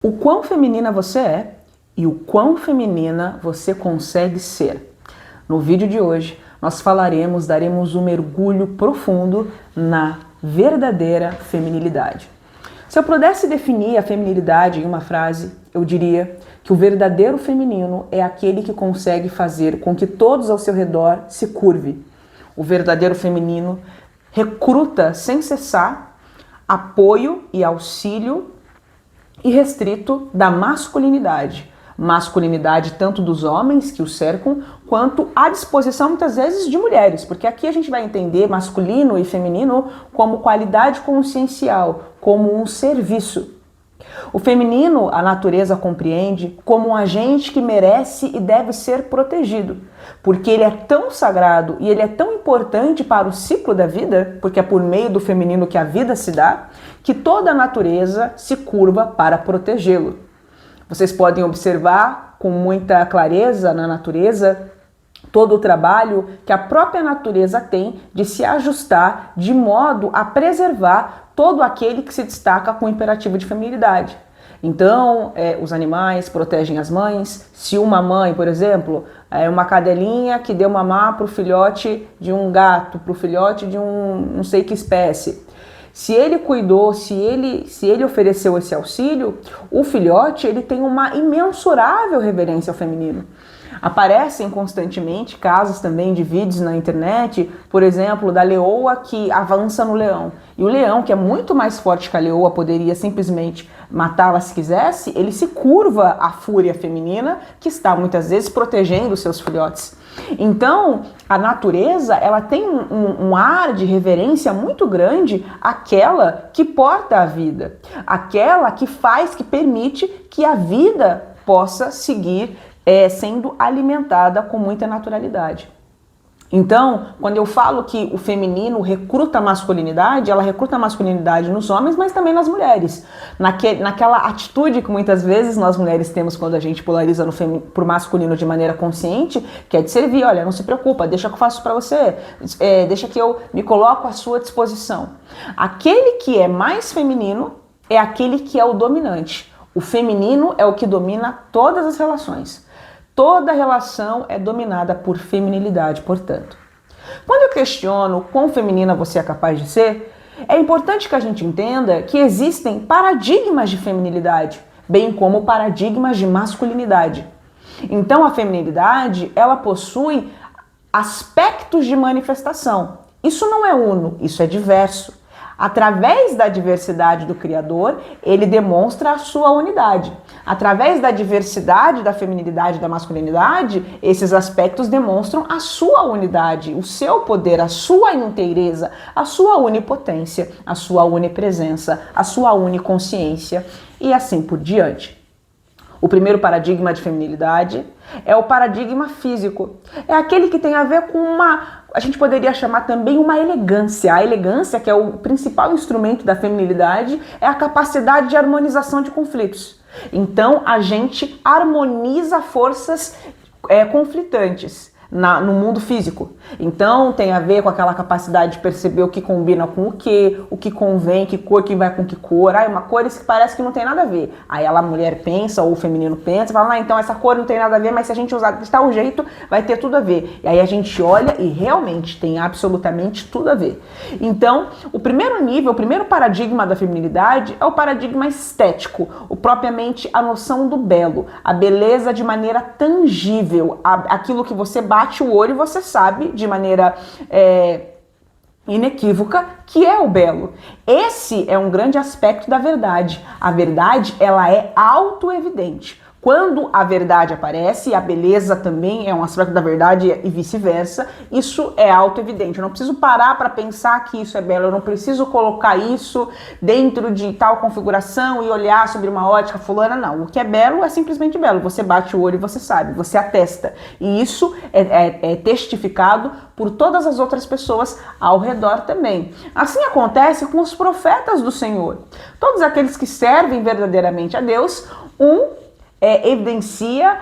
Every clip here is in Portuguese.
O quão feminina você é e o quão feminina você consegue ser. No vídeo de hoje, nós daremos um mergulho profundo na verdadeira feminilidade. Se eu pudesse definir a feminilidade em uma frase, eu diria que o verdadeiro feminino é aquele que consegue fazer com que todos ao seu redor se curvem. O verdadeiro feminino recruta sem cessar apoio e auxílio irrestrito da masculinidade. Masculinidade tanto dos homens que o cercam, quanto à disposição muitas vezes de mulheres, porque aqui a gente vai entender masculino e feminino como qualidade consciencial, como um serviço. O feminino, a natureza compreende como um agente que merece e deve ser protegido, porque ele é tão sagrado e ele é tão importante para o ciclo da vida, porque é por meio do feminino que a vida se dá, que toda a natureza se curva para protegê-lo. Vocês podem observar com muita clareza na natureza todo o trabalho que a própria natureza tem de se ajustar de modo a preservar todo aquele que se destaca com o imperativo de feminilidade. Então, os animais protegem as mães. Se uma mãe, por exemplo, é uma cadelinha que deu mamar para o filhote de um gato, para o filhote de não sei que espécie, se ele cuidou, se ele ofereceu esse auxílio, o filhote ele tem uma imensurável reverência ao feminino. Aparecem constantemente casos também de vídeos na internet, por exemplo, da leoa que avança no leão. E o leão, que é muito mais forte que a leoa, poderia simplesmente matá-la se quisesse, ele se curva à fúria feminina que está muitas vezes protegendo seus filhotes. Então, a natureza ela tem um ar de reverência muito grande àquela que porta a vida, aquela que faz, que permite que a vida possa seguir sendo alimentada com muita naturalidade. Então, quando eu falo que o feminino recruta a masculinidade, ela recruta a masculinidade nos homens, mas também nas mulheres. Naquela atitude que muitas vezes nós mulheres temos quando a gente polariza pro masculino de maneira consciente, que é de servir, olha, não se preocupa, deixa que eu faço para você, deixa que eu me coloco à sua disposição. Aquele que é mais feminino é aquele que é o dominante. O feminino é o que domina todas as relações. Toda relação é dominada por feminilidade, portanto. Quando eu questiono quão feminina você é capaz de ser, é importante que a gente entenda que existem paradigmas de feminilidade, bem como paradigmas de masculinidade. Então a feminilidade, ela possui aspectos de manifestação. Isso não é uno, isso é diverso. Através da diversidade do Criador, ele demonstra a sua unidade. Através da diversidade da feminilidade e da masculinidade, esses aspectos demonstram a sua unidade, o seu poder, a sua inteireza, a sua onipotência, a sua onipresença, a sua uniconsciência e assim por diante. O primeiro paradigma de feminilidade é o paradigma físico. É aquele que tem a ver com a gente poderia chamar também uma elegância. A elegância, que é o principal instrumento da feminilidade, é a capacidade de harmonização de conflitos. Então, a gente harmoniza forças conflitantes no mundo físico. Então tem a ver com aquela capacidade de perceber o que combina com o que convém, que cor que vai com que cor. Uma cor que parece que não tem nada a ver. Aí a mulher pensa, ou o feminino pensa, fala, então essa cor não tem nada a ver, mas se a gente usar de tal jeito, vai ter tudo a ver. E aí a gente olha e realmente tem absolutamente tudo a ver. Então, o primeiro nível, o primeiro paradigma da feminilidade é o paradigma estético, propriamente a noção do belo, a beleza de maneira tangível, aquilo que você bate o olho e você sabe de maneira inequívoca que é o belo. Esse é um grande aspecto da verdade. A verdade, ela é autoevidente. Quando a verdade aparece, a beleza também é um aspecto da verdade e vice-versa, isso é auto-evidente. Eu não preciso parar para pensar que isso é belo, eu não preciso colocar isso dentro de tal configuração e olhar sobre uma ótica fulana, não. O que é belo é simplesmente belo, você bate o olho e você sabe, você atesta. E isso é testificado por todas as outras pessoas ao redor também. Assim acontece com os profetas do Senhor. Todos aqueles que servem verdadeiramente a Deus, evidencia,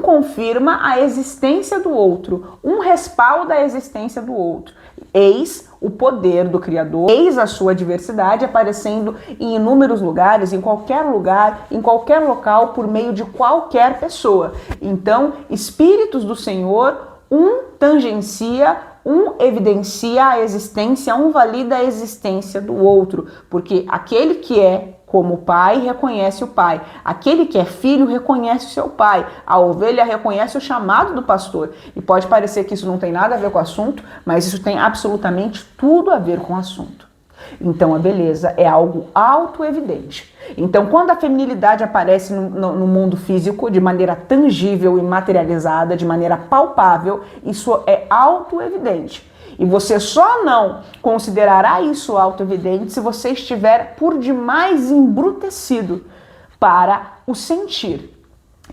confirma a existência do outro, respalda a existência do outro. Eis o poder do Criador, eis a sua diversidade aparecendo em inúmeros lugares, em qualquer lugar, em qualquer local, por meio de qualquer pessoa. Então, espíritos do Senhor, um tangencia, um evidencia a existência, um valida a existência do outro, porque aquele que é como pai reconhece o pai, aquele que é filho reconhece o seu pai, a ovelha reconhece o chamado do pastor. E pode parecer que isso não tem nada a ver com o assunto, mas isso tem absolutamente tudo a ver com o assunto. Então a beleza é algo auto-evidente. Então quando a feminilidade aparece no mundo físico de maneira tangível e materializada, de maneira palpável, isso é auto-evidente. E você só não considerará isso auto-evidente se você estiver por demais embrutecido para o sentir.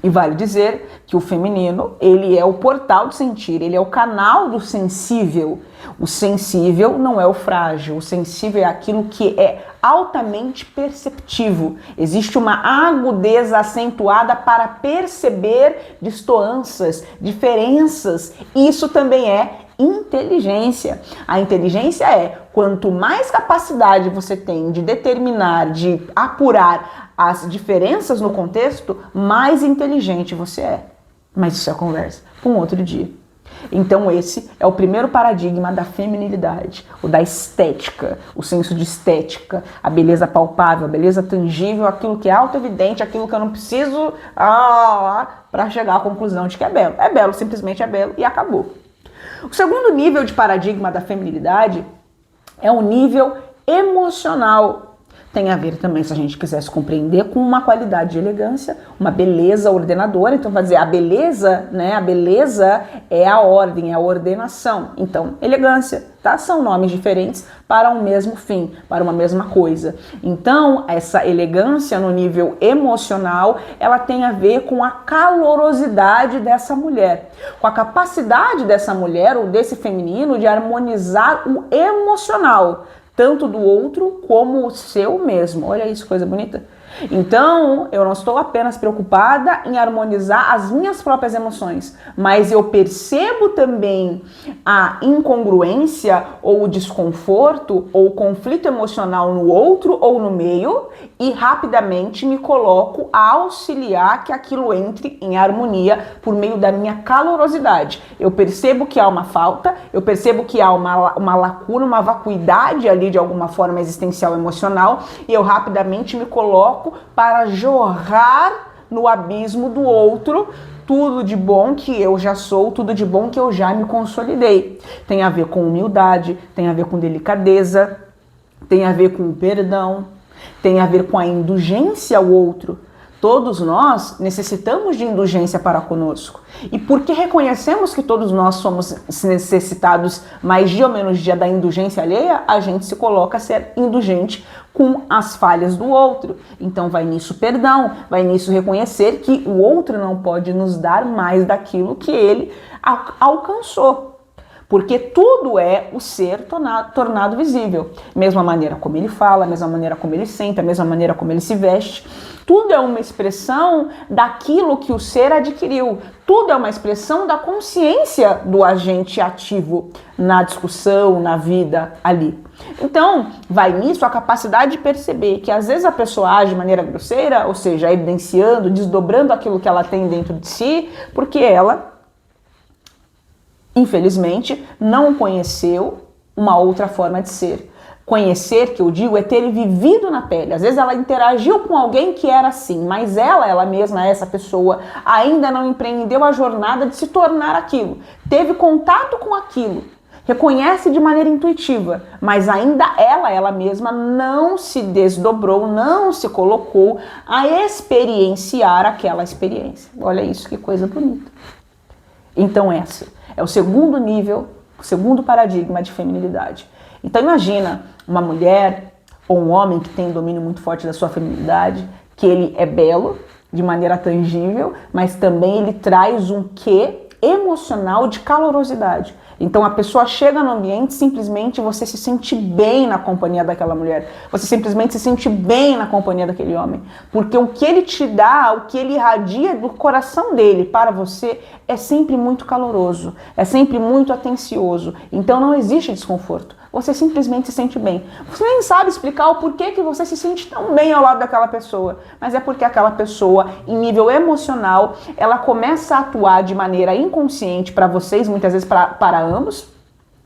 E vale dizer que o feminino, ele é o portal do sentir, ele é o canal do sensível. O sensível não é o frágil, o sensível é aquilo que é altamente perceptivo. Existe uma agudeza acentuada para perceber distoanças, diferenças. Isso também é inteligência. A inteligência é quanto mais capacidade você tem de determinar, de apurar as diferenças no contexto, mais inteligente você é. Mas isso é conversa para um outro dia. Então esse é o primeiro paradigma da feminilidade, o da estética, o senso de estética, a beleza palpável, a beleza tangível, aquilo que é auto-evidente, aquilo que eu não preciso para chegar à conclusão de que é belo. É belo, simplesmente é belo e acabou. O segundo nível de paradigma da feminilidade é o nível emocional. Tem a ver também, se a gente quisesse compreender, com uma qualidade de elegância, uma beleza ordenadora. Então vai dizer, a beleza, né? A beleza é a ordem, é a ordenação. Então, elegância, tá? São nomes diferentes para um mesmo fim, para uma mesma coisa. Então, essa elegância no nível emocional, ela tem a ver com a calorosidade dessa mulher, com a capacidade dessa mulher ou desse feminino de harmonizar o emocional, tanto do outro como o seu mesmo. Olha isso, coisa bonita. Então, eu não estou apenas preocupada em harmonizar as minhas próprias emoções, mas eu percebo também a incongruência ou o desconforto ou o conflito emocional no outro ou no meio e rapidamente me coloco a auxiliar que aquilo entre em harmonia por meio da minha calorosidade. Eu percebo que há uma falta, eu percebo que há uma lacuna, uma vacuidade ali de alguma forma existencial emocional e eu rapidamente me coloco para jorrar no abismo do outro tudo de bom que eu já sou, tudo de bom que eu já me consolidei. Tem a ver com humildade, tem a ver com delicadeza, tem a ver com perdão, tem a ver com a indulgência ao outro. Todos nós necessitamos de indulgência para conosco. E porque reconhecemos que todos nós somos necessitados mais dia ou menos dia da indulgência alheia, a gente se coloca a ser indulgente com as falhas do outro. Então vai nisso perdão, vai nisso reconhecer que o outro não pode nos dar mais daquilo que ele alcançou. Porque tudo é o ser tornado visível. Mesma maneira como ele fala, mesma maneira como ele senta, mesma maneira como ele se veste. Tudo é uma expressão daquilo que o ser adquiriu. Tudo é uma expressão da consciência do agente ativo na discussão, na vida ali. Então, vai nisso a capacidade de perceber que às vezes a pessoa age de maneira grosseira, ou seja, evidenciando, desdobrando aquilo que ela tem dentro de si, porque ela, infelizmente, não conheceu uma outra forma de ser. Conhecer, que eu digo, é ter vivido na pele. Às vezes ela interagiu com alguém que era assim, mas ela mesma, essa pessoa, ainda não empreendeu a jornada de se tornar aquilo. Teve contato com aquilo, reconhece de maneira intuitiva, mas ainda ela mesma não se desdobrou, não se colocou a experienciar aquela experiência. Olha isso, que coisa bonita. Então esse é o segundo nível, o segundo paradigma de feminilidade. Então imagina uma mulher ou um homem que tem domínio muito forte da sua feminilidade, que ele é belo de maneira tangível, mas também ele traz um quê emocional de calorosidade. Então a pessoa chega no ambiente, simplesmente você se sente bem na companhia daquela mulher. Você simplesmente se sente bem na companhia daquele homem. Porque o que ele te dá, o que ele irradia do coração dele para você é sempre muito caloroso, é sempre muito atencioso. Então não existe desconforto. você simplesmente se sente bem. Você nem sabe explicar o porquê que você se sente tão bem ao lado daquela pessoa, mas é porque aquela pessoa, em nível emocional, ela começa a atuar de maneira inconsciente para vocês, muitas vezes para ambos.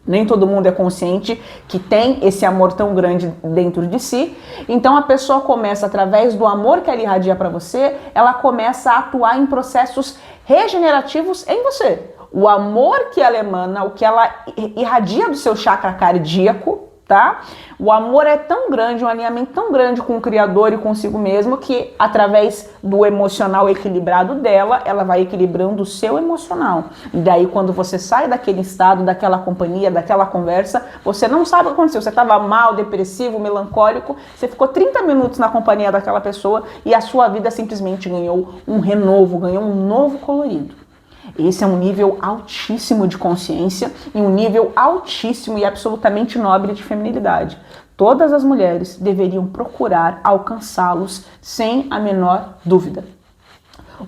Nem todo mundo é consciente que tem esse amor tão grande dentro de si. Então a pessoa começa, através do amor que ela irradia para você, ela começa a atuar em processos regenerativos em você. O amor que ela emana, o que ela irradia do seu chakra cardíaco, tá? O amor é tão grande, um alinhamento tão grande com o Criador e consigo mesmo, que através do emocional equilibrado dela, ela vai equilibrando o seu emocional. E daí quando você sai daquele estado, daquela companhia, daquela conversa, você não sabe o que aconteceu. Você estava mal, depressivo, melancólico, você ficou 30 minutos na companhia daquela pessoa e a sua vida simplesmente ganhou um renovo, ganhou um novo colorido. Esse é um nível altíssimo de consciência e um nível altíssimo e absolutamente nobre de feminilidade. Todas as mulheres deveriam procurar alcançá-los sem a menor dúvida.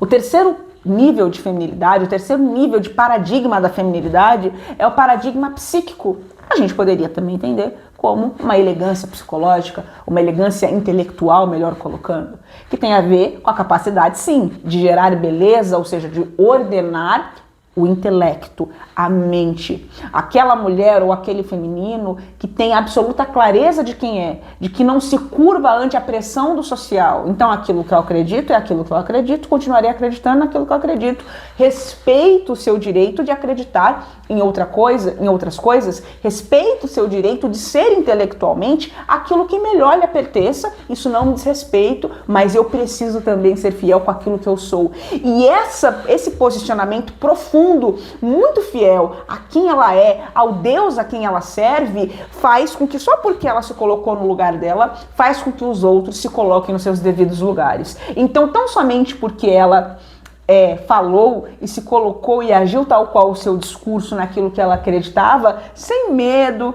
O terceiro nível de feminilidade, o terceiro nível de paradigma da feminilidade é o paradigma psíquico. A gente poderia também entender como uma elegância psicológica, uma elegância intelectual, melhor colocando, que tem a ver com a capacidade, sim, de gerar beleza, ou seja, de ordenar o intelecto, a mente. Aquela mulher ou aquele feminino que tem absoluta clareza de quem é, de que não se curva ante a pressão do social. Então aquilo que eu acredito é aquilo que eu acredito, continuarei acreditando naquilo que eu acredito. Respeito o seu direito de acreditar em outra coisa, em outras coisas, respeito o seu direito de ser intelectualmente aquilo que melhor lhe pertença. Isso não me diz respeito, mas eu preciso também ser fiel com aquilo que eu sou. E esse posicionamento profundo, muito fiel a quem ela é, ao Deus a quem ela serve, faz com que só porque ela se colocou no lugar dela, faz com que os outros se coloquem nos seus devidos lugares. Então, tão somente porque ela falou e se colocou e agiu tal qual o seu discurso naquilo que ela acreditava, sem medo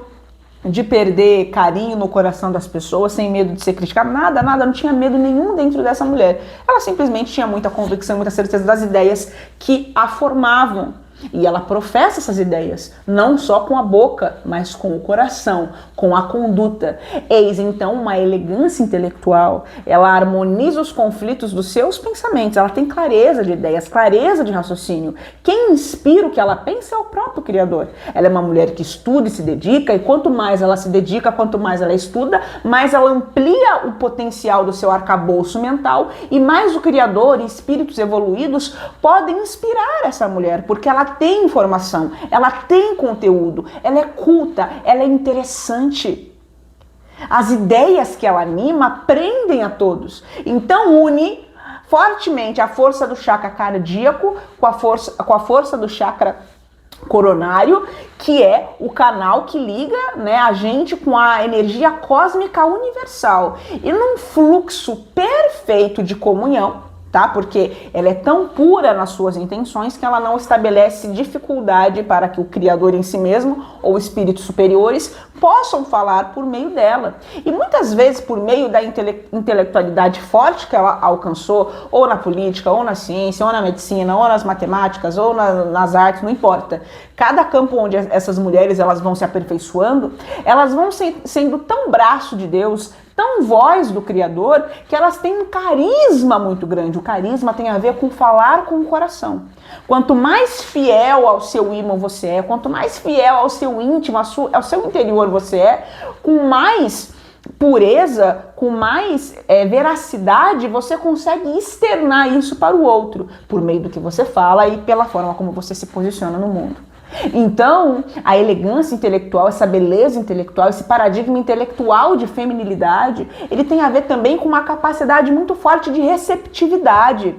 de perder carinho no coração das pessoas, sem medo de ser criticada, nada, não tinha medo nenhum dentro dessa mulher. Ela simplesmente tinha muita convicção, muita certeza das ideias que a formavam. E ela professa essas ideias, não só com a boca, mas com o coração, com a conduta. Eis então uma elegância intelectual. Ela harmoniza os conflitos dos seus pensamentos, ela tem clareza de ideias, clareza de raciocínio. Quem inspira o que ela pensa é o próprio Criador. Ela é uma mulher que estuda e se dedica, e quanto mais ela se dedica, quanto mais ela estuda, mais ela amplia o potencial do seu arcabouço mental, e mais o Criador e espíritos evoluídos podem inspirar essa mulher, porque ela tem informação, ela tem conteúdo, ela é culta, ela é interessante. As ideias que ela anima prendem a todos. Então une fortemente a força do chakra cardíaco com a força do chakra coronário, que é o canal que liga, né, a gente com a energia cósmica universal. E num fluxo perfeito de comunhão, tá? Porque ela é tão pura nas suas intenções que ela não estabelece dificuldade para que o Criador em si mesmo ou espíritos superiores possam falar por meio dela. E muitas vezes por meio da intelectualidade forte que ela alcançou, ou na política, ou na ciência, ou na medicina, ou nas matemáticas, ou nas artes, não importa. Cada campo onde essas mulheres elas vão se aperfeiçoando, elas vão sendo tão braço de Deus, tão voz do Criador, que elas têm um carisma muito grande. O carisma tem a ver com falar com o coração. Quanto mais fiel ao seu ímã você é, quanto mais fiel ao seu íntimo, ao seu interior você é, com mais pureza, com mais veracidade, você consegue externar isso para o outro, por meio do que você fala e pela forma como você se posiciona no mundo. Então, a elegância intelectual, essa beleza intelectual, esse paradigma intelectual de feminilidade, ele tem a ver também com uma capacidade muito forte de receptividade.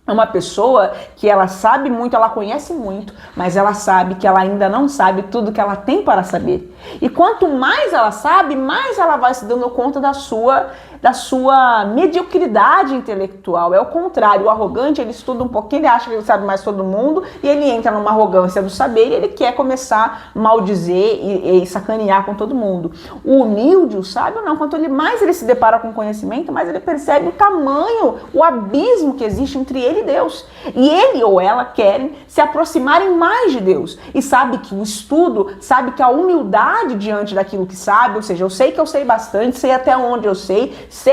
É uma pessoa que ela sabe muito, ela conhece muito, mas ela sabe que ela ainda não sabe tudo que ela tem para saber. E quanto mais ela sabe, mais ela vai se dando conta da sua mediocridade intelectual. É o contrário, o arrogante, ele estuda um pouquinho, ele acha que ele sabe mais todo mundo, e ele entra numa arrogância do saber e ele quer começar a maldizer e sacanear com todo mundo. O humilde, o sábio, não. Quanto mais ele se depara com conhecimento, mais ele percebe o tamanho, o abismo que existe entre ele e Deus. E ele ou ela querem se aproximarem mais de Deus. E sabe que o estudo, sabe que a humildade humildade diante daquilo que sabe, ou seja, eu sei que eu sei bastante, sei até onde eu sei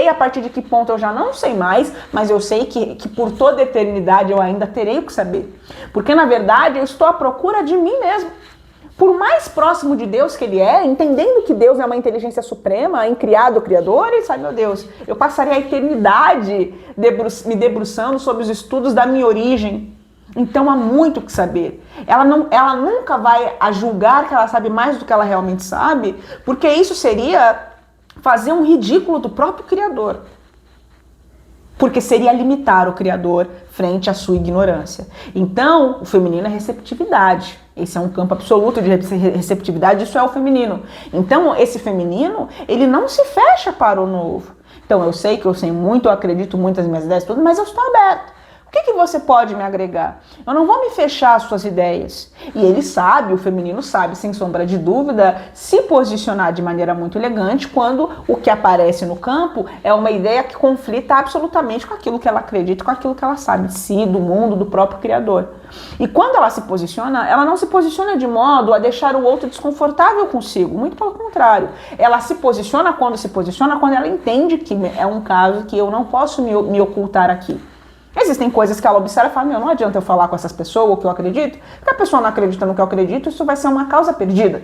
a partir de que ponto eu já não sei mais, mas eu sei que por toda a eternidade eu ainda terei o que saber. Porque na verdade eu estou à procura de mim mesmo. Por mais próximo de Deus que ele é, entendendo que Deus é uma inteligência suprema, incriado, criador, ele sabe, meu Deus, eu passaria a eternidade me debruçando sobre os estudos da minha origem. Então há muito o que saber. Ela nunca vai a julgar que ela sabe mais do que ela realmente sabe, porque isso seria fazer um ridículo do próprio Criador. Porque seria limitar o Criador frente à sua ignorância. Então, o feminino é receptividade. Esse é um campo absoluto de receptividade, isso é o feminino. Então, esse feminino, ele não se fecha para o novo. Então, eu sei que eu sei muito, eu acredito muito nas minhas ideias, tudo, mas eu estou aberto. O que você pode me agregar? Eu não vou me fechar às suas ideias. E ele sabe, o feminino sabe, sem sombra de dúvida, se posicionar de maneira muito elegante quando o que aparece no campo é uma ideia que conflita absolutamente com aquilo que ela acredita, com aquilo que ela sabe de si, do mundo, do próprio Criador. E quando ela se posiciona, ela não se posiciona de modo a deixar o outro desconfortável consigo, muito pelo contrário. Ela se posiciona quando ela entende que é um caso que eu não posso me ocultar aqui. Existem coisas que ela observa e fala, não adianta eu falar com essas pessoas o que eu acredito, porque a pessoa não acredita no que eu acredito, isso vai ser uma causa perdida.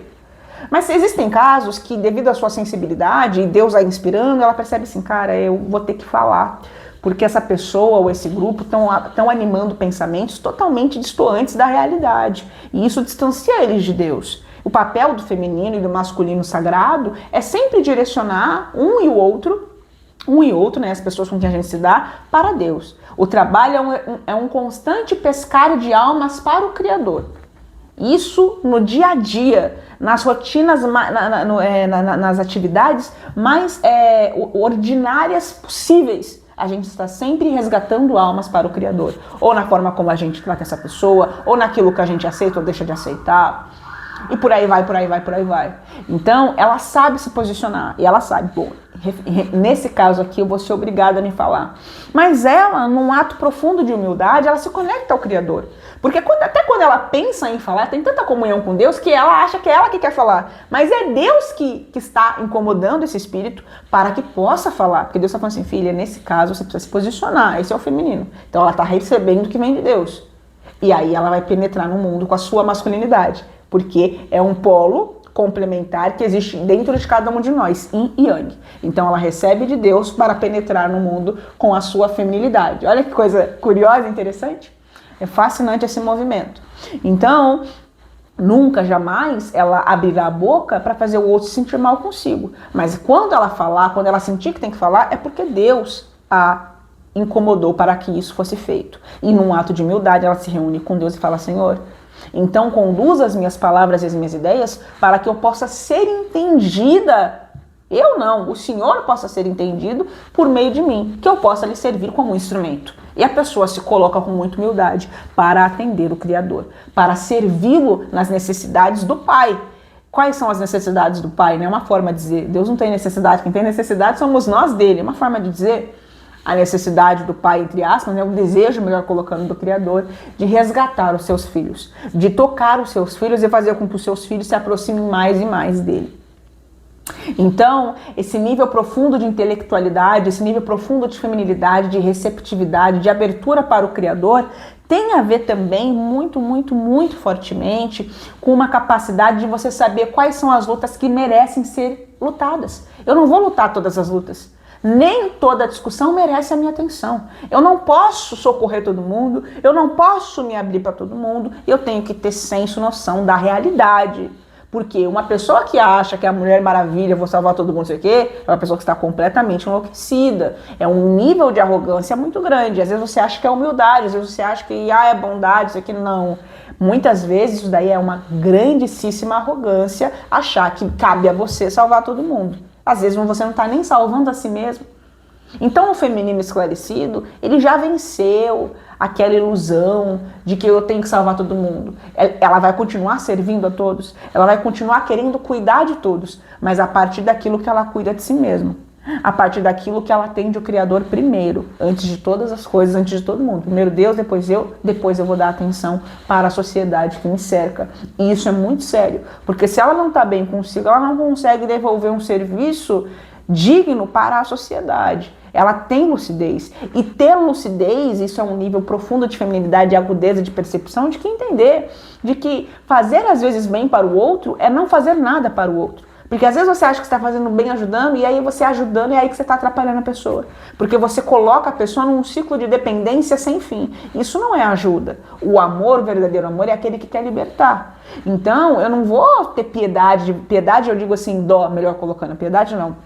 Mas existem casos que, devido à sua sensibilidade, e Deus a inspirando, ela percebe assim, cara, eu vou ter que falar, porque essa pessoa ou esse grupo estão animando pensamentos totalmente distantes da realidade, e isso distancia eles de Deus. O papel do feminino e do masculino sagrado é sempre direcionar um e outro, né, as pessoas com quem a gente se dá, para Deus. O trabalho é um constante pescar de almas para o Criador. Isso no dia a dia, nas rotinas, nas atividades mais ordinárias possíveis. A gente está sempre resgatando almas para o Criador. Ou na forma como a gente trata essa pessoa, ou naquilo que a gente aceita ou deixa de aceitar. E por aí vai. Então, ela sabe se posicionar. E ela sabe, bom, nesse caso aqui eu vou ser obrigada a me falar. Mas ela, num ato profundo de humildade, ela se conecta ao Criador. Porque até quando ela pensa em falar, tem tanta comunhão com Deus que ela acha que é ela que quer falar. Mas é Deus que está incomodando esse espírito para que possa falar. Porque Deus está falando assim, filha, nesse caso você precisa se posicionar. Esse é o feminino. Então ela está recebendo o que vem de Deus. E aí ela vai penetrar no mundo com a sua masculinidade. Porque é um polo complementar que existe dentro de cada um de nós, yin e yang. Então ela recebe de Deus para penetrar no mundo com a sua feminilidade. Olha que coisa curiosa e interessante. É fascinante esse movimento. Então, nunca, jamais ela abrirá a boca para fazer o outro se sentir mal consigo. Mas quando ela falar, quando ela sentir que tem que falar, é porque Deus a incomodou para que isso fosse feito. E num ato de humildade ela se reúne com Deus e fala, Senhor, então conduza as minhas palavras e as minhas ideias para que eu possa ser entendida. Eu não, o Senhor possa ser entendido por meio de mim, que eu possa lhe servir como um instrumento. E a pessoa se coloca com muita humildade para atender o Criador, para servi-lo nas necessidades do Pai. Quais são as necessidades do Pai? É uma forma de dizer, Deus não tem necessidade, quem tem necessidade somos nós dele. É uma forma de dizer a necessidade do Pai, entre aspas, o desejo, melhor colocando, do Criador, de resgatar os seus filhos, de tocar os seus filhos e fazer com que os seus filhos se aproximem mais e mais dele. Então, esse nível profundo de intelectualidade, esse nível profundo de feminilidade, de receptividade, de abertura para o Criador, tem a ver também muito, muito, muito fortemente com uma capacidade de você saber quais são as lutas que merecem ser lutadas. Eu não vou lutar todas as lutas. Nem toda discussão merece a minha atenção. Eu não posso socorrer todo mundo, eu não posso me abrir para todo mundo, eu tenho que ter senso, noção da realidade. Porque uma pessoa que acha que é a Mulher Maravilha, vou salvar todo mundo, não sei o quê, é uma pessoa que está completamente enlouquecida. É um nível de arrogância muito grande. Às vezes você acha que é humildade, às vezes você acha que é bondade, isso aqui não. Muitas vezes isso daí é uma grandíssima arrogância, achar que cabe a você salvar todo mundo. Às vezes você não está nem salvando a si mesmo. Então o feminino esclarecido, ele já venceu aquela ilusão de que eu tenho que salvar todo mundo. Ela vai continuar servindo a todos, ela vai continuar querendo cuidar de todos, mas a partir daquilo que ela cuida de si mesma. A partir daquilo que ela atende o Criador primeiro, antes de todas as coisas, antes de todo mundo. Primeiro Deus, depois eu vou dar atenção para a sociedade que me cerca. E isso é muito sério, porque se ela não está bem consigo, ela não consegue devolver um serviço digno para a sociedade. Ela tem lucidez. E ter lucidez, isso é um nível profundo de feminilidade, de agudeza, de percepção, de que entender de que fazer às vezes bem para o outro é não fazer nada para o outro. Porque às vezes você acha que está fazendo bem ajudando, e aí você ajudando é aí que você está atrapalhando a pessoa. Porque você coloca a pessoa num ciclo de dependência sem fim. Isso não é ajuda. O amor, o verdadeiro amor, é aquele que quer libertar. Então, eu não vou ter piedade. Piedade eu digo assim, dó, melhor colocando. Piedade não.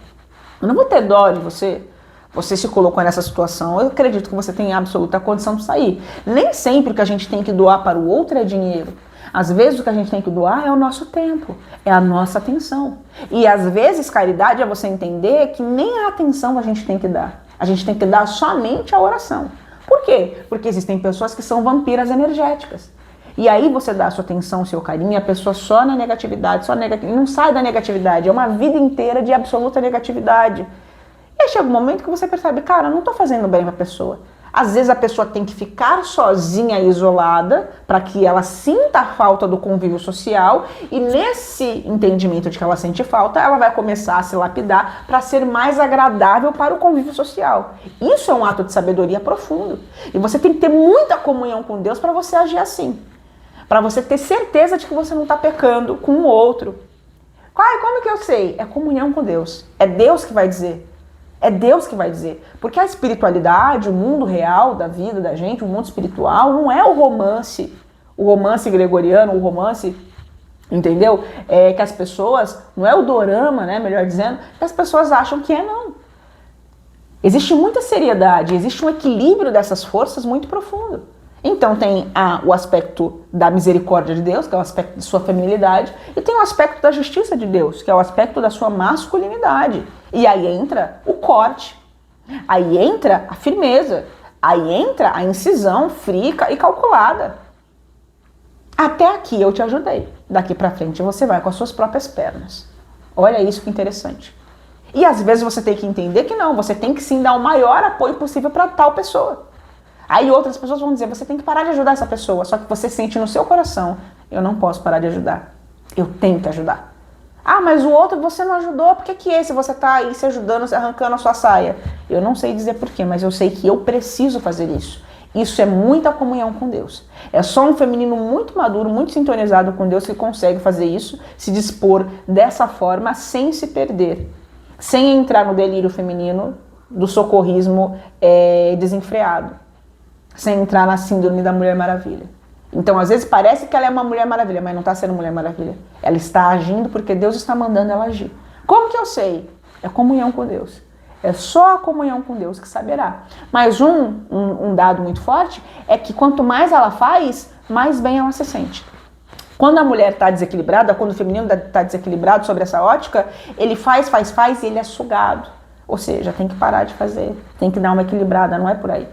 Eu não vou ter dó de você. Você se colocou nessa situação, eu acredito que você tem absoluta condição de sair. Nem sempre o que a gente tem que doar para o outro é dinheiro. Às vezes o que a gente tem que doar é o nosso tempo, é a nossa atenção. E às vezes caridade é você entender que nem a atenção a gente tem que dar. A gente tem que dar somente a oração. Por quê? Porque existem pessoas que são vampiras energéticas. E aí você dá a sua atenção, o seu carinho, e a pessoa só na negatividade, não sai da negatividade. É uma vida inteira de absoluta negatividade. E aí chega um momento que você percebe, cara, eu não tô fazendo bem pra pessoa. Às vezes a pessoa tem que ficar sozinha, isolada, para que ela sinta a falta do convívio social, e nesse entendimento de que ela sente falta, ela vai começar a se lapidar para ser mais agradável para o convívio social. Isso é um ato de sabedoria profundo. E você tem que ter muita comunhão com Deus para você agir assim. Para você ter certeza de que você não está pecando com o outro. Como que eu sei? É comunhão com Deus. É Deus que vai dizer. É Deus que vai dizer. Porque a espiritualidade, o mundo real da vida da gente, o mundo espiritual, não é o romance gregoriano, o romance, entendeu? É que as pessoas, não é o dorama, né, melhor dizendo, que as pessoas acham que é, não. Existe muita seriedade, existe um equilíbrio dessas forças muito profundo. Então tem o aspecto da misericórdia de Deus, que é o aspecto de sua feminilidade, e tem o aspecto da justiça de Deus, que é o aspecto da sua masculinidade. E aí entra o corte, aí entra a firmeza, aí entra a incisão fria e calculada. Até aqui eu te ajudei, daqui pra frente você vai com as suas próprias pernas. Olha isso que interessante. E às vezes você tem que entender que não, você tem que sim dar o maior apoio possível para tal pessoa. Aí outras pessoas vão dizer, você tem que parar de ajudar essa pessoa, só que você sente no seu coração, eu não posso parar de ajudar, eu tenho que ajudar. Ah, mas o outro você não ajudou, por que esse você tá aí se ajudando, se arrancando a sua saia? Eu não sei dizer porquê, mas eu sei que eu preciso fazer isso. Isso é muita comunhão com Deus. É só um feminino muito maduro, muito sintonizado com Deus que consegue fazer isso, se dispor dessa forma sem se perder, sem entrar no delírio feminino do socorrismo desenfreado, sem entrar na síndrome da Mulher Maravilha. Então, às vezes parece que ela é uma Mulher Maravilha, mas não está sendo Mulher Maravilha. Ela está agindo porque Deus está mandando ela agir. Como que eu sei? É comunhão com Deus. É só a comunhão com Deus que saberá. Mas um dado muito forte é que quanto mais ela faz, mais bem ela se sente. Quando a mulher está desequilibrada, quando o feminino está desequilibrado sobre essa ótica, ele faz e ele é sugado. Ou seja, tem que parar de fazer, tem que dar uma equilibrada, não é por aí.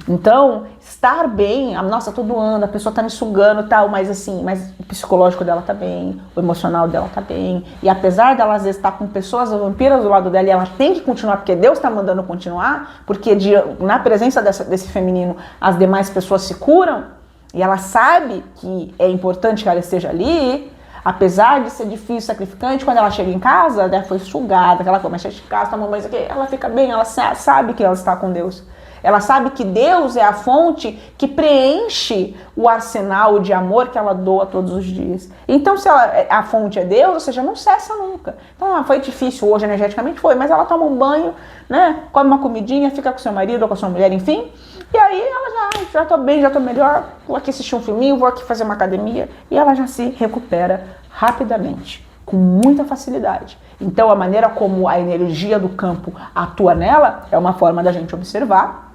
Então, estar bem, nossa, tô doando, a pessoa tá me sugando e tal, mas assim, mas o psicológico dela tá bem, o emocional dela tá bem, e apesar dela às vezes estar com pessoas vampiras do lado dela, e ela tem que continuar, porque Deus tá mandando continuar, porque na presença desse feminino, as demais pessoas se curam, e ela sabe que é importante que ela esteja ali, apesar de ser difícil, sacrificante, quando ela chega em casa, ela foi sugada, aquela coisa, mas chega em casa, toma banho, ela fica bem, ela sabe que ela está com Deus. Ela sabe que Deus é a fonte que preenche o arsenal de amor que ela doa todos os dias. Então, se a fonte é Deus, ou seja, não cessa nunca. Então, foi difícil hoje, energeticamente foi, mas ela toma um banho, né, come uma comidinha, fica com seu marido ou com a sua mulher, enfim. E aí ela já tô bem, já tô melhor, vou aqui assistir um filminho, vou aqui fazer uma academia, e ela já se recupera rapidamente, com muita facilidade. Então, a maneira como a energia do campo atua nela é uma forma da gente observar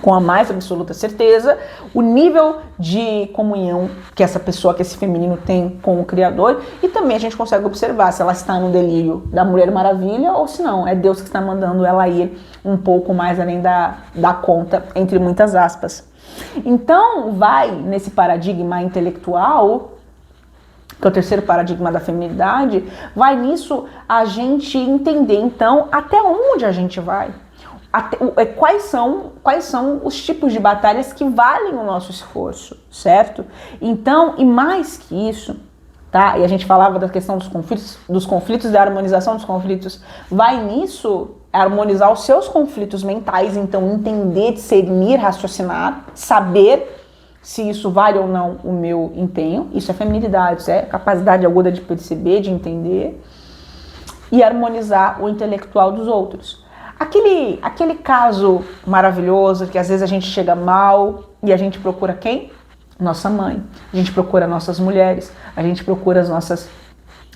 com a mais absoluta certeza o nível de comunhão que essa pessoa, que esse feminino tem com o Criador, e também a gente consegue observar se ela está no delírio da Mulher Maravilha ou se não, é Deus que está mandando ela ir um pouco mais além da conta, entre muitas aspas. Então vai nesse paradigma intelectual que é o terceiro paradigma da feminilidade, vai nisso a gente entender, então, até onde a gente vai. Quais são os tipos de batalhas que valem o nosso esforço, certo? Então, e mais que isso, tá? E a gente falava da questão dos conflitos, da harmonização dos conflitos, vai nisso harmonizar os seus conflitos mentais, então entender, discernir, raciocinar, saber se isso vale ou não o meu empenho. Isso é feminilidade, isso é capacidade aguda de perceber, de entender, e harmonizar o intelectual dos outros. Aquele caso maravilhoso que às vezes a gente chega mal e a gente procura quem? Nossa mãe. A gente procura nossas mulheres, a gente procura as nossas...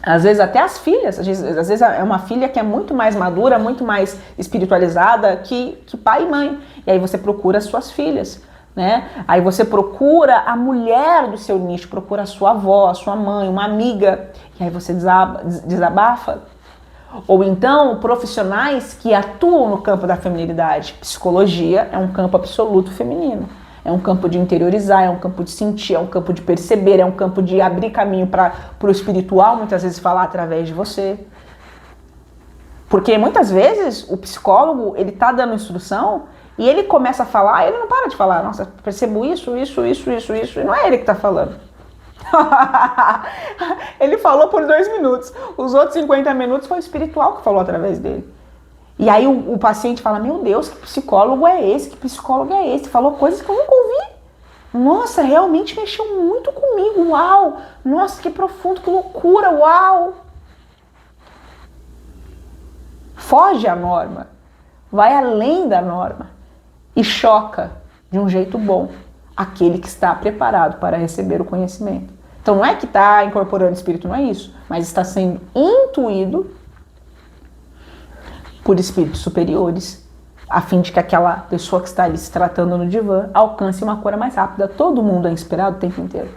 Às vezes até as filhas, às vezes é uma filha que é muito mais madura, muito mais espiritualizada que pai e mãe. E aí você procura as suas filhas, né? Aí você procura a mulher do seu nicho, procura a sua avó, a sua mãe, uma amiga. E aí você desabafa. Ou então profissionais que atuam no campo da feminilidade. Psicologia é um campo absoluto feminino. É um campo de interiorizar, é um campo de sentir, é um campo de perceber, é um campo de abrir caminho para o espiritual, muitas vezes falar através de você. Porque muitas vezes o psicólogo, ele tá dando instrução e ele começa a falar, ele não para de falar. Nossa, percebo isso, e não é ele que tá falando. Ele falou por 2 minutos, os outros 50 minutos foi o espiritual que falou através dele. E aí o paciente fala, meu Deus, que psicólogo é esse? Que psicólogo é esse? Falou coisas que eu nunca ouvi. Nossa, realmente mexeu muito comigo, uau! Nossa, que profundo, que loucura, uau! Foge à norma, vai além da norma e choca de um jeito bom aquele que está preparado para receber o conhecimento. Então não é que está incorporando espírito, não é isso, mas está sendo intuído por espíritos superiores, a fim de que aquela pessoa que está ali se tratando no divã alcance uma cura mais rápida. Todo mundo é inspirado o tempo inteiro.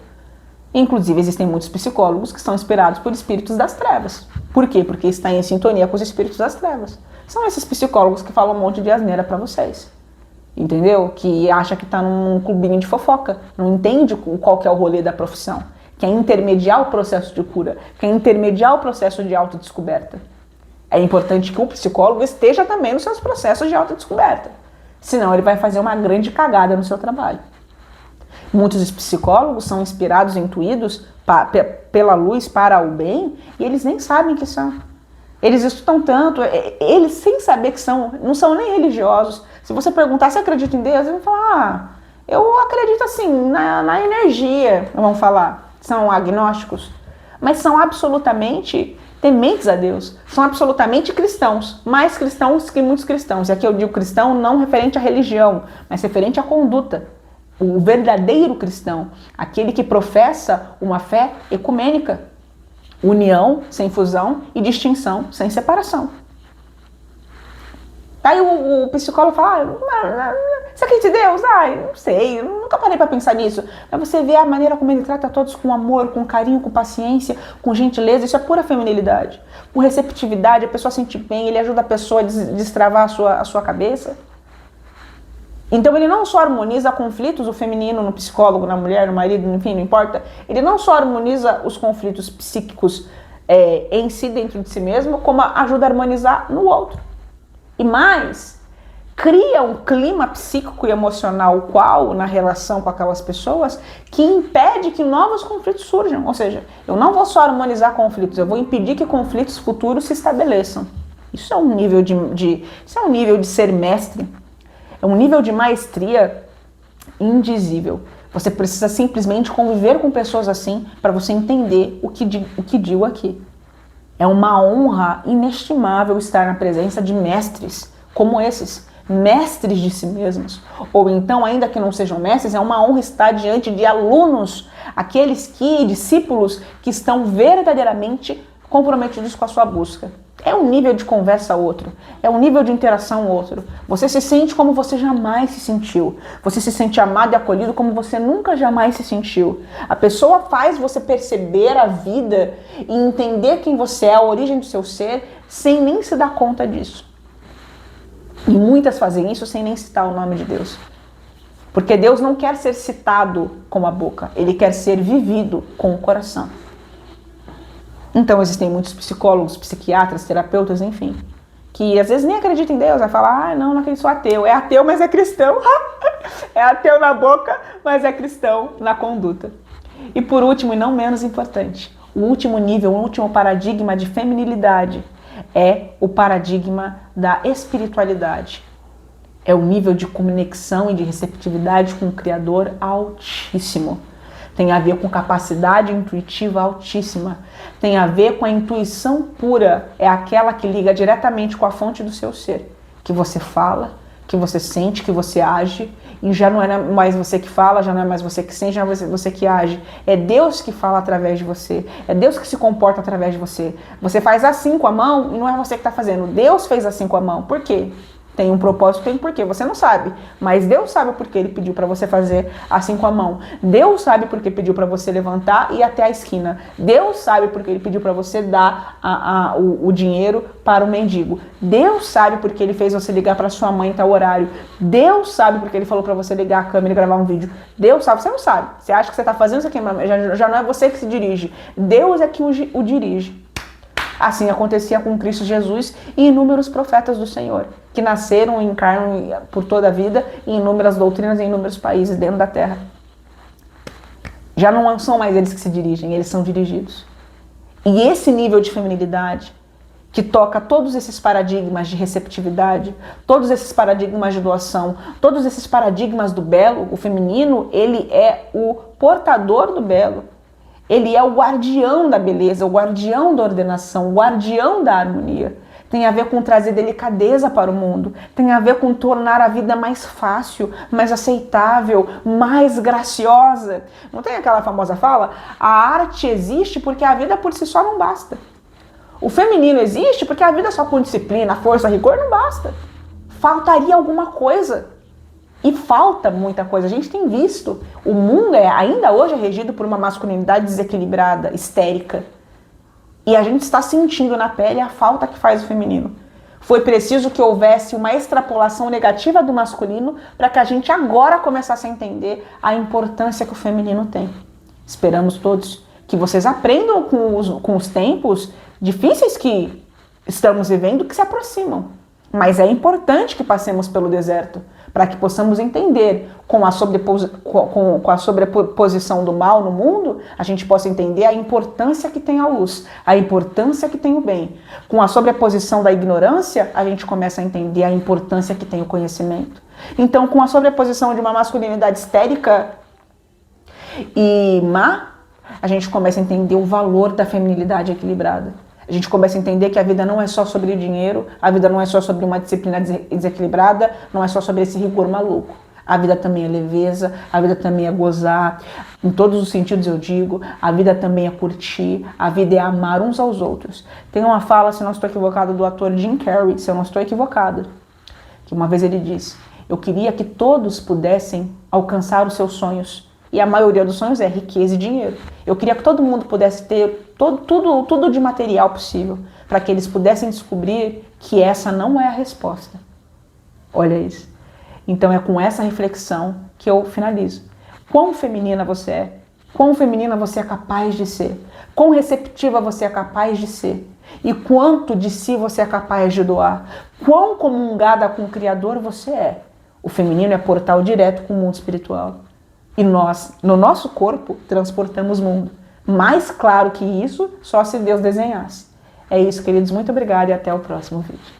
Inclusive existem muitos psicólogos que são inspirados por espíritos das trevas. Por quê? Porque está em sintonia com os espíritos das trevas. São esses psicólogos que falam um monte de asneira para vocês. Entendeu? Que acha que está num clubinho de fofoca, não entende qual que é o rolê da profissão, quer intermediar o processo de cura, quer intermediar o processo de autodescoberta. É importante que o psicólogo esteja também nos seus processos de autodescoberta, senão ele vai fazer uma grande cagada no seu trabalho. Muitos psicólogos são inspirados, intuídos pela luz para o bem, e eles nem sabem que são. Eles estudam tanto, eles sem saber que são, não são nem religiosos. Se você perguntar se acredita em Deus, eles vão falar, eu acredito assim, na energia, vão falar. São agnósticos, mas são absolutamente tementes a Deus, são absolutamente cristãos, mais cristãos que muitos cristãos. E aqui eu digo cristão não referente à religião, mas referente à conduta. O verdadeiro cristão, aquele que professa uma fé ecumênica, união sem fusão e distinção sem separação. Aí o psicólogo fala, você acredita em Deus? Não sei, eu nunca parei para pensar nisso. Mas você vê a maneira como ele trata todos com amor, com carinho, com paciência, com gentileza, isso é pura feminilidade. Com receptividade, a pessoa sente bem, ele ajuda a pessoa a destravar a sua cabeça. Então ele não só harmoniza conflitos, o feminino no psicólogo, na mulher, no marido, enfim, não importa. Ele não só harmoniza os conflitos psíquicos em si, dentro de si mesmo, como ajuda a harmonizar no outro. E mais, cria um clima psíquico e emocional na relação com aquelas pessoas, que impede que novos conflitos surjam. Ou seja, eu não vou só harmonizar conflitos, eu vou impedir que conflitos futuros se estabeleçam. Isso é um nível isso é um nível de ser mestre. É um nível de maestria indizível. Você precisa simplesmente conviver com pessoas assim para você entender o que digo aqui. É uma honra inestimável estar na presença de mestres como esses, mestres de si mesmos. Ou então, ainda que não sejam mestres, é uma honra estar diante de alunos, discípulos que estão verdadeiramente comprometidos com a sua busca. É um nível de conversa outro, é um nível de interação outro. Você se sente como você jamais se sentiu. Você se sente amado e acolhido como você nunca jamais se sentiu. A pessoa faz você perceber a vida e entender quem você é, a origem do seu ser, sem nem se dar conta disso. E muitas fazem isso sem nem citar o nome de Deus. Porque Deus não quer ser citado com a boca, Ele quer ser vivido com o coração. Então existem muitos psicólogos, psiquiatras, terapeutas, enfim, que às vezes nem acreditam em Deus, vai falar, não acredito, sou ateu. É ateu, mas é cristão. É ateu na boca, mas é cristão na conduta. E por último, e não menos importante, o último nível, o último paradigma de feminilidade é o paradigma da espiritualidade. É o nível de conexão e de receptividade com o Criador altíssimo. Tem a ver com capacidade intuitiva altíssima. Tem a ver com a intuição pura. É aquela que liga diretamente com a fonte do seu ser. Que você fala, que você sente, que você age. E já não é mais você que fala, já não é mais você que sente, já não é você que age. É Deus que fala através de você. É Deus que se comporta através de você. Você faz assim com a mão e não é você que está fazendo. Deus fez assim com a mão. Por quê? Tem um propósito, tem um porquê. Você não sabe, mas Deus sabe o porquê Ele pediu para você fazer assim com a mão. Deus sabe porque pediu para você levantar e ir até a esquina. Deus sabe porque Ele pediu para você dar o dinheiro para o mendigo. Deus sabe porque Ele fez você ligar para sua mãe em tal horário. Deus sabe porque Ele falou para você ligar a câmera e gravar um vídeo. Deus sabe, você não sabe. Você acha que você está fazendo isso aqui, já não é você que se dirige. Deus é que o dirige. Assim acontecia com Cristo Jesus e inúmeros profetas do Senhor, que nasceram e encarnam por toda a vida em inúmeras doutrinas em inúmeros países dentro da terra. Já não são mais eles que se dirigem, eles são dirigidos. E esse nível de feminilidade, que toca todos esses paradigmas de receptividade, todos esses paradigmas de doação, todos esses paradigmas do belo, o feminino, ele é o portador do belo. Ele é o guardião da beleza, o guardião da ordenação, o guardião da harmonia. Tem a ver com trazer delicadeza para o mundo. Tem a ver com tornar a vida mais fácil, mais aceitável, mais graciosa. Não tem aquela famosa fala? A arte existe porque a vida por si só não basta. O feminino existe porque a vida só com disciplina, força, rigor não basta. Faltaria alguma coisa. E falta muita coisa. A gente tem visto. O mundo ainda hoje é regido por uma masculinidade desequilibrada, histérica. E a gente está sentindo na pele a falta que faz o feminino. Foi preciso que houvesse uma extrapolação negativa do masculino para que a gente agora começasse a entender a importância que o feminino tem. Esperamos todos que vocês aprendam com os tempos difíceis que estamos vivendo, que se aproximam. Mas é importante que passemos pelo deserto, para que possamos entender com a sobreposição do mal no mundo, a gente possa entender a importância que tem a luz, a importância que tem o bem. Com a sobreposição da ignorância, a gente começa a entender a importância que tem o conhecimento. Então, com a sobreposição de uma masculinidade histérica e má, a gente começa a entender o valor da feminilidade equilibrada. A gente começa a entender que a vida não é só sobre dinheiro, a vida não é só sobre uma disciplina desequilibrada, não é só sobre esse rigor maluco. A vida também é leveza, a vida também é gozar, em todos os sentidos eu digo, a vida também é curtir, a vida é amar uns aos outros. Tem uma fala, se não estou equivocada, do ator Jim Carrey, se eu não estou equivocada, que uma vez ele disse: eu queria que todos pudessem alcançar os seus sonhos. E a maioria dos sonhos é riqueza e dinheiro. Eu queria que todo mundo pudesse ter tudo de material possível, para que eles pudessem descobrir que essa não é a resposta. Olha isso. Então é com essa reflexão que eu finalizo. Quão feminina você é? Quão feminina você é capaz de ser? Quão receptiva você é capaz de ser? E quanto de si você é capaz de doar? Quão comungada com o Criador você é? O feminino é portal direto com o mundo espiritual. E nós, no nosso corpo, transportamos o mundo. Mais claro que isso, só se Deus desenhasse. É isso, queridos. Muito obrigada e até o próximo vídeo.